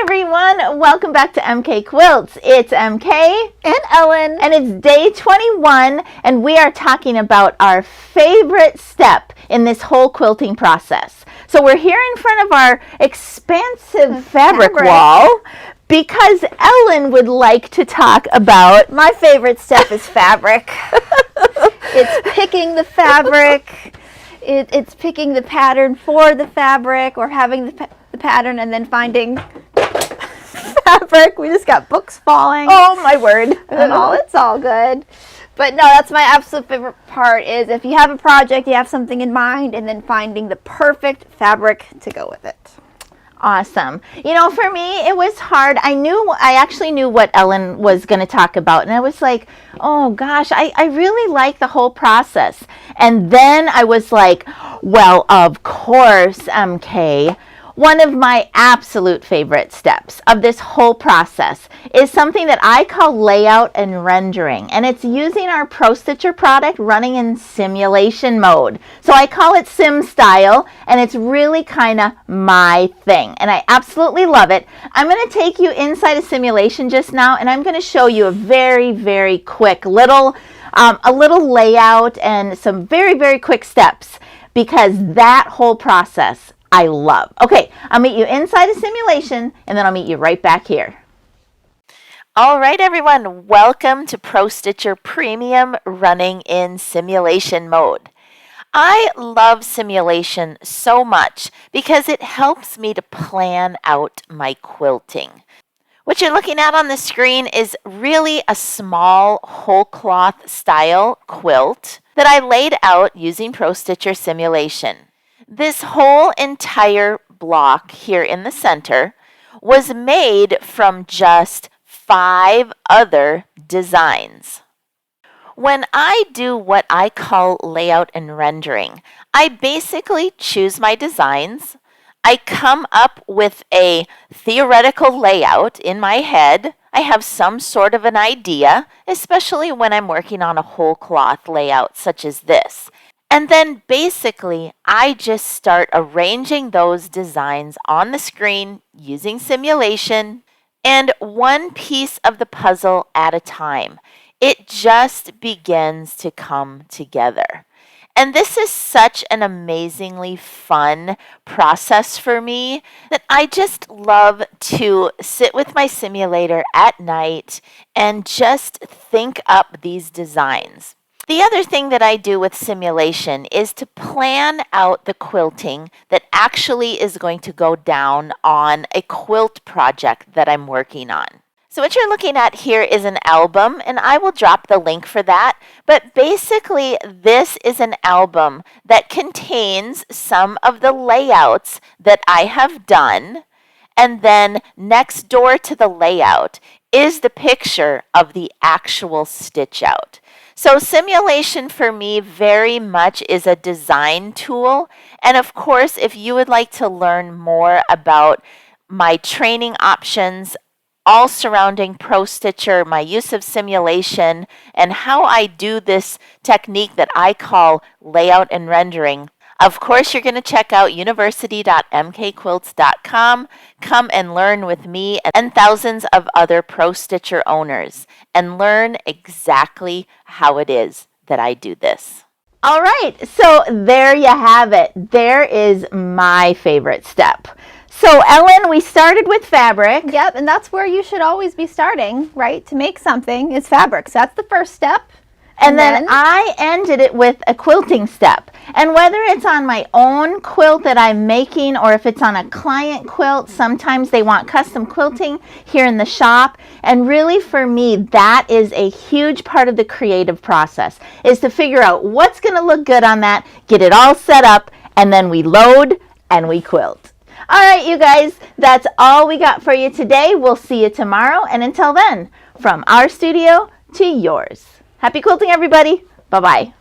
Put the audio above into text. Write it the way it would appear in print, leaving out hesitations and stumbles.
everyone, welcome back to MK Quilts. It's MK and Ellen, and it's day 21, and we are talking about our favorite step in this whole quilting process. So we're here in front of our expansive fabric wall because Ellen would like to talk about my favorite step is fabric. It's picking the fabric. It's picking the pattern for the fabric, or having the pattern and then finding fabric. We just got books falling. Oh my word. It's all good. But no, that's my absolute favorite part, is if you have a project, you have something in mind, and then finding the perfect fabric to go with it. Awesome. You know, for me, it was hard. I actually knew what Ellen was going to talk about. And I was like, oh gosh, I really like the whole process. And then I was like, well, of course, MK. One of my absolute favorite steps of this whole process is something that I call layout and rendering. And it's using our Prostitcher product running in simulation mode. So I call it sim style, and it's really kind of my thing. And I absolutely love it. I'm going to take you inside a simulation just now, and I'm going to show you a very, very quick little layout and some very, very quick steps, because that whole process I love. Okay, I'll meet you inside a simulation, and then I'll meet you right back here. All right, everyone, welcome to Prostitcher Premium running in simulation mode. I love simulation so much because it helps me to plan out my quilting. What you're looking at on the screen is really a small whole cloth style quilt that I laid out using Prostitcher simulation. This whole entire block here in the center was made from just 5 other designs. When I do what I call layout and rendering, I basically choose my designs. I come up with a theoretical layout in my head. I have some sort of an idea, especially when I'm working on a whole cloth layout such as this. And then basically, I just start arranging those designs on the screen using simulation, and one piece of the puzzle at a time. It just begins to come together. And this is such an amazingly fun process for me that I just love to sit with my simulator at night and just think up these designs. The other thing that I do with simulation is to plan out the quilting that actually is going to go down on a quilt project that I'm working on. So what you're looking at here is an album, and I will drop the link for that. But basically, this is an album that contains some of the layouts that I have done. And then next door to the layout is the picture of the actual stitch out. So simulation for me very much is a design tool. And of course, if you would like to learn more about my training options, all surrounding Prostitcher, my use of simulation, and how I do this technique that I call layout and rendering, of course, you're going to check out university.mkquilts.com. Come and learn with me and thousands of other Prostitcher owners and learn exactly how it is that I do this. All right, so there you have it. There is my favorite step. So Ellen, we started with fabric. Yep, and that's where you should always be starting, right? To make something is fabric. So that's the first step. And then I ended it with a quilting step. And whether it's on my own quilt that I'm making, or if it's on a client quilt, sometimes they want custom quilting here in the shop. And really for me, that is a huge part of the creative process, is to figure out what's going to look good on that, get it all set up, and then we load and we quilt. All right, you guys, that's all we got for you today. We'll see you tomorrow. And until then, from our studio to yours. Happy quilting, everybody. Bye-bye.